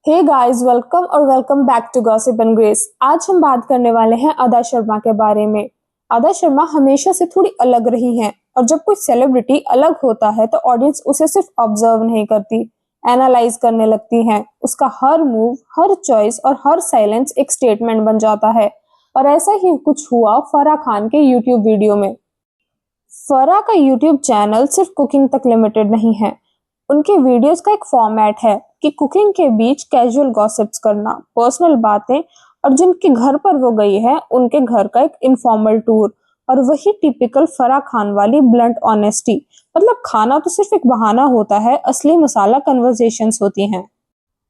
Hey guys, welcome back to Gossip and Grace. आज हम बात करने वाले हैं अदा शर्मा के बारे में। अदा शर्मा हमेशा से थोड़ी अलग रही हैं और जब कोई सेलिब्रिटी अलग होता है तो ऑडियंस उसे सिर्फ ऑब्जर्व नहीं करती, एनालाइज करने लगती हैं। उसका हर मूव, हर चॉइस और हर साइलेंस एक स्टेटमेंट बन जाता है। और ऐसा ही कुछ हुआ फराह खान के यूट्यूब वीडियो में। फराह का यूट्यूब चैनल सिर्फ कुकिंग तक लिमिटेड नहीं है। उनके वीडियोस का एक फॉर्मेट है कि कुकिंग के बीच कैजुअल गॉसिप्स करना, पर्सनल बातें और जिनके घर पर वो गई है उनके घर का एक इनफॉर्मल टूर। और वही टिपिकल फराह खान वाली ब्लंट ऑनेस्टी, मतलब खाना तो सिर्फ एक बहाना होता है, असली मसाला कन्वर्सेशंस होती हैं।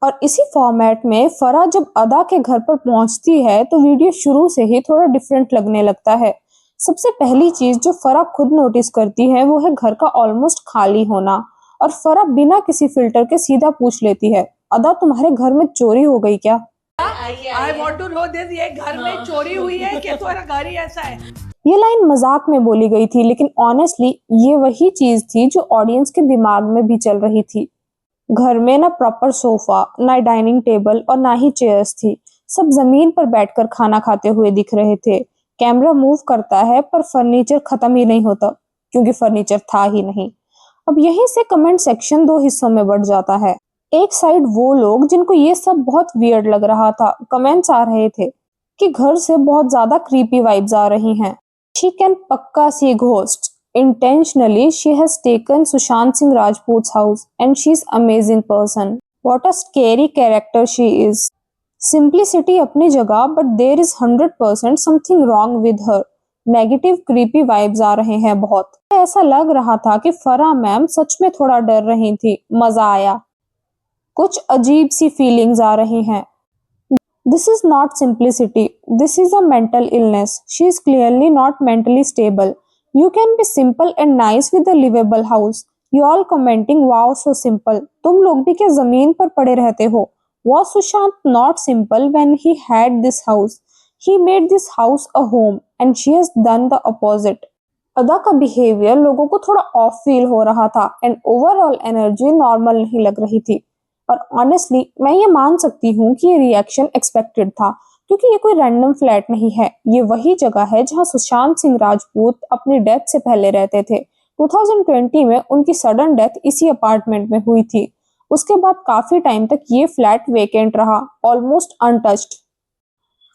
और इसी फॉर्मेट में फराह जब अदा के घर पर पहुंचती है तो वीडियो शुरू से ही थोड़ा डिफरेंट लगने लगता है। सबसे पहली चीज जो फराह खुद नोटिस करती है वो है घर का ऑलमोस्ट खाली होना। और फराह बिना किसी फिल्टर के सीधा पूछ लेती है, अदा तुम्हारे घर में चोरी हो गई क्या? I want to know this, ये घर में चोरी हुई है कि तुम्हारा घर ही ऐसा है? ये लाइन मजाक में बोली गई थी, लेकिन ऑनेस्टली ये वही चीज थी जो ऑडियंस के दिमाग में भी चल रही थी। घर में ना प्रॉपर सोफा, ना डाइनिंग टेबल और ना ही चेयर्स थी। सब जमीन पर बैठकर खाना खाते हुए दिख रहे थे। कैमरा मूव करता है पर फर्नीचर खत्म ही नहीं होता, क्योंकि फर्नीचर था ही नहीं। अब यहीं से कमेंट सेक्शन दो हिस्सों में बढ़ जाता है। एक साइड वो लोग जिनको ये सब बहुत वियर्ड लग रहा था, कमेंट्स आ रहे थे कि घर से बहुत ज्यादा क्रीपी वाइब्स आ रही हैं। शी कैन पक्का सी ghost. Intentionally, she has taken Sushant Singh Rajput's house and she's amazing person. What a scary character she is. Simplicity अपनी जगह, but there is 100% something wrong with her. Negative creepy vibes आ रहे हैं बहुत। ऐसा लग रहा था कि फराह मैम सच में थोड़ा डर रही थी। मजा आया। कुछ अजीब सी फीलिंग्स आ रही हैं। This is not simplicity. This is a mental illness. She is clearly not mentally stable. You can be simple and nice with a livable house. You all commenting, wow, so simple. तुम लोग भी क्या जमीन पर पड़े रहते हो? Was Sushant not simple when he had this house? He made this house a home and she has done the opposite. अदा का बिहेवियर लोगों को थोड़ा ऑफ फील हो रहा था एंड ओवरऑल एनर्जी नॉर्मल नहीं लग रही थी। और ऑनेस्टली मैं ये मान सकती हूँ कि ये रिएक्शन एक्सपेक्टेड था, क्योंकि ये कोई रैंडम फ्लैट नहीं है। ये वही जगह है जहाँ सुशांत सिंह राजपूत अपनी डेथ से पहले रहते थे। 2020 में उनकी सडन डेथ इसी अपार्टमेंट में हुई थी। उसके बाद काफी टाइम तक ये फ्लैट वेकेंट रहा, ऑलमोस्ट अनटच्ड।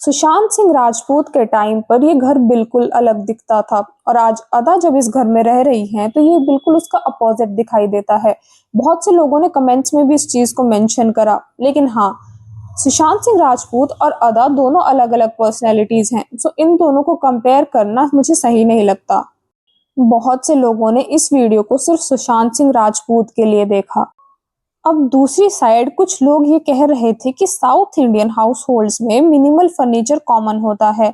सुशांत सिंह राजपूत के टाइम पर ये घर बिल्कुल अलग दिखता था और आज अदा जब इस घर में रह रही हैं तो ये बिल्कुल उसका अपोजिट दिखाई देता है। बहुत से लोगों ने कमेंट्स में भी इस चीज को मेंशन करा, लेकिन हाँ, सुशांत सिंह राजपूत और अदा दोनों अलग अलग पर्सनैलिटीज हैं, सो इन दोनों को कंपेयर करना मुझे सही नहीं लगता। बहुत से लोगों ने इस वीडियो को सिर्फ सुशांत सिंह राजपूत के लिए देखा। अब दूसरी साइड कुछ लोग ये कह रहे थे कि साउथ इंडियन हाउस होल्ड्स में मिनिमल फर्नीचर कॉमन होता है।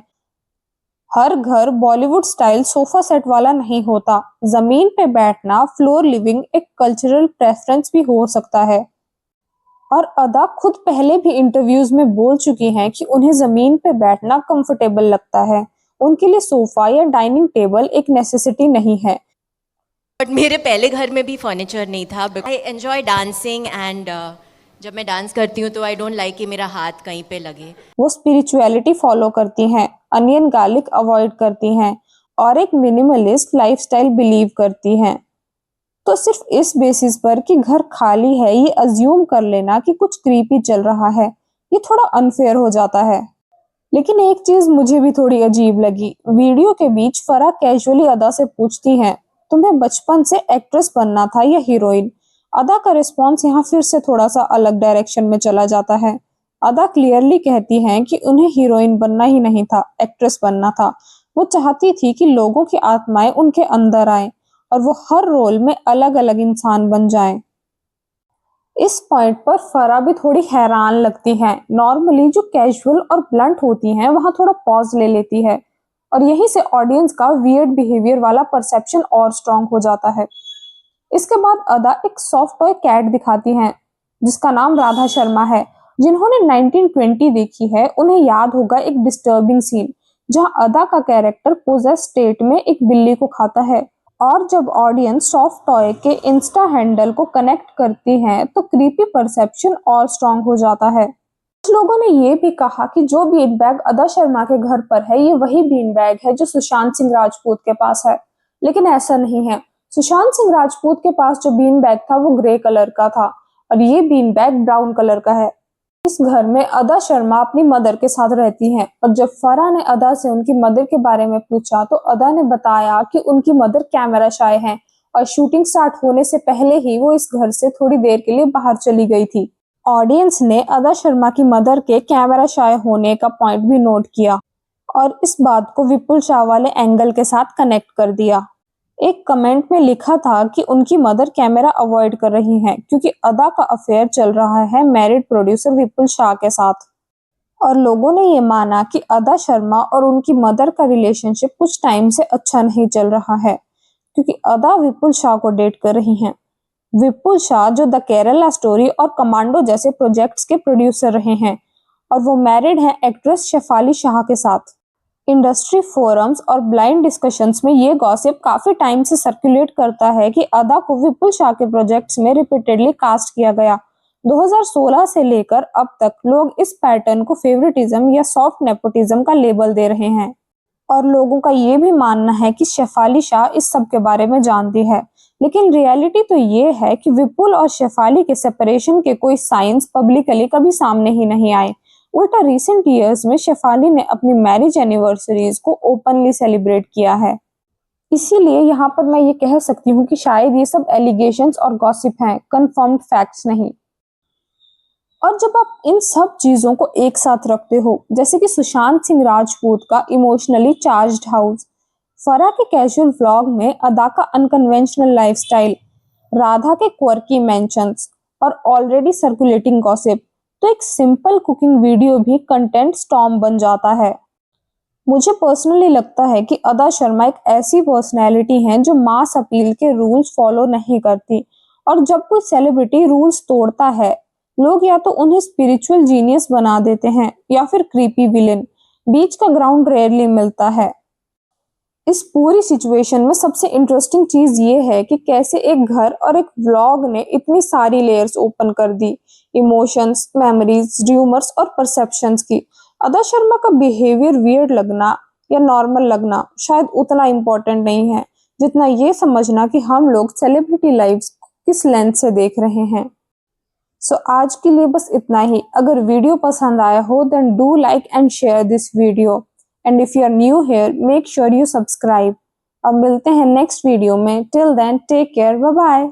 हर घर बॉलीवुड स्टाइल सोफा सेट वाला नहीं होता। जमीन पे बैठना, फ्लोर लिविंग एक कल्चरल प्रेफरेंस भी हो सकता है। और अदा खुद पहले भी इंटरव्यूज में बोल चुकी हैं कि उन्हें जमीन पे बैठना कंफर्टेबल लगता है। उनके लिए सोफा या डाइनिंग टेबल एक नेसेसिटी नहीं है। बट मेरे पहले घर में भी फर्नीचर नहीं था। आई एन्जॉय डांसिंग एंड जब मैं डांस करती हूँ तो आई डोंट लाइक कि मेरा हाथ कहीं पे लगे। वो स्पिरिचुअलिटी फॉलो करती हैं, अनियन गार्लिक अवॉइड करती हैं और एक मिनिमलिस्ट लाइफस्टाइल बिलीव करती हैं। तो सिर्फ इस बेसिस पर कि घर खाली है ये अज्यूम कर लेना कि कुछ क्रीपी चल रहा है, ये थोड़ा अनफेयर हो जाता है। लेकिन एक चीज मुझे भी थोड़ी अजीब लगी। वीडियो के बीच फराह कैजुअली अदा से पूछती हैं, तुम्हें बचपन से एक्ट्रेस बनना था या हीरोइन? अदा का रिस्पॉन्स यहाँ फिर से थोड़ा सा अलग डायरेक्शन में चला जाता है। अदा क्लियरली कहती हैं कि उन्हें हीरोइन बनना ही नहीं था, एक्ट्रेस बनना था। वो चाहती थी कि लोगों की आत्माएं उनके अंदर आए और वो हर रोल में अलग अलग इंसान बन जाएं। इस पॉइंट पर फराह भी थोड़ी हैरान लगती हैं। नॉर्मली जो कैजुअल और ब्लंट होती हैं वहां थोड़ा पॉज ले लेती है और यहीं से ऑडियंस का वियर्ड बिहेवियर वाला परसेप्शन और स्ट्रांग हो जाता है। इसके बाद अदा एक सॉफ्ट टॉय कैट दिखाती हैं जिसका नाम राधा शर्मा है। जिन्होंने 1920 देखी है उन्हें याद होगा एक डिस्टर्बिंग सीन जहां अदा का कैरेक्टर पोजेस स्टेट में एक बिल्ली को खाता है और जब ऑडियंस सॉफ्ट टॉय के इंस्टा हैंडल को कनेक्ट करती है तो क्रीपी परसेप्शन और स्ट्रांग हो जाता है। कुछ लोगों ने ये भी कहा कि जो बीन बैग अदा शर्मा के घर पर है ये वही बीन बैग है जो सुशांत सिंह राजपूत के पास है, लेकिन ऐसा नहीं है। सुशांत सिंह राजपूत के पास जो बीन बैग था वो ग्रे कलर का था और ये बीन बैग ब्राउन कलर का है। इस घर में अदा शर्मा अपनी मदर के साथ रहती हैं और जब फराह ने अदा से उनकी मदर के बारे में पूछा तो अदा ने बताया कि उनकी मदर कैमरा शाय हैं और शूटिंग स्टार्ट होने से पहले ही वो इस घर से थोड़ी देर के लिए बाहर चली गई थी। ऑडियंस ने अदा शर्मा की मदर के कैमरा शाय होने का पॉइंट भी नोट किया और इस बात को विपुल शाह वाले एंगल के साथ कनेक्ट कर दिया। एक कमेंट में लिखा था कि उनकी मदर कैमरा अवॉइड कर रही हैं क्योंकि अदा का अफेयर चल रहा है मैरिड प्रोड्यूसर विपुल शाह के साथ। और लोगों ने ये माना कि अदा शर्मा और उनकी मदर का रिलेशनशिप कुछ टाइम से अच्छा नहीं चल रहा है क्योंकि अदा विपुल शाह को डेट कर रही हैं। विपुल शाह जो द केरला स्टोरी और कमांडो जैसे प्रोजेक्ट्स के प्रोड्यूसर रहे हैं और वो मैरिड हैं एक्ट्रेस शेफाली शाह के साथ। इंडस्ट्री फोरम्स और ब्लाइंड डिस्कशंस में ये गॉसिप काफी टाइम से सर्कुलेट करता है कि अदा को विपुल शाह के प्रोजेक्ट्स में रिपीटेडली कास्ट किया गया। 2016 से लेकर अब तक लोग इस पैटर्न को फेवरेटिज्म या सॉफ्ट नेपोटिज्म का लेबल दे रहे हैं और लोगों का ये भी मानना है कि शेफाली शाह इस सब के बारे में जानती है, लेकिन रियलिटी तो ये है कि विपुल और शेफाली के सेपरेशन के कोई साइंस पब्लिकली कभी सामने ही नहीं आए। उल्टा रिसेंट ईयर्स में शेफाली ने अपनी मैरिज एनिवर्सरीज को ओपनली सेलिब्रेट किया है। इसीलिए यहाँ पर मैं ये कह सकती हूँ कि शायद ये सब एलिगेशंस और गॉसिप हैं, कंफर्म्ड फैक्ट्स नहीं। और जब आप इन सब चीजों को एक साथ रखते हो, जैसे कि सुशांत सिंह राजपूत का इमोशनली चार्ज्ड हाउस, फराह के कैजुअल व्लॉग में अदा का अनकन्वेंशनल लाइफस्टाइल, राधा के क्वर्की मेंशंस और ऑलरेडी सर्कुलेटिंग गॉसिप, तो एक सिंपल कुकिंग वीडियो भी कंटेंट स्टॉर्म बन जाता है। मुझे पर्सनली लगता है कि अदा शर्मा एक ऐसी पर्सनैलिटी हैं जो मास अपील के रूल्स फॉलो नहीं करती और जब कोई सेलिब्रिटी रूल्स तोड़ता है लोग या तो उन्हें स्पिरिचुअल जीनियस बना देते हैं या फिर क्रीपी विलेन। बीच का ग्राउंड रेयरली मिलता है। इस पूरी सिचुएशन में सबसे इंटरेस्टिंग चीज ये है कि कैसे एक घर और एक व्लॉग ने इतनी सारी लेयर्स ओपन कर दी, इमोशंस, मेमोरीज, र्यूमर्स और परसेप्शंस की। अदा शर्मा का बिहेवियर वियर्ड लगना या नॉर्मल लगना शायद उतना इम्पोर्टेंट नहीं है जितना ये समझना कि हम लोग सेलिब्रिटी लाइव्स किस लेंस से देख रहे हैं। सो आज के लिए बस इतना ही। अगर वीडियो पसंद आया हो then do like and share this video and if you are new here make sure you subscribe. अब मिलते हैं नेक्स्ट वीडियो में। Till then take care, bye bye.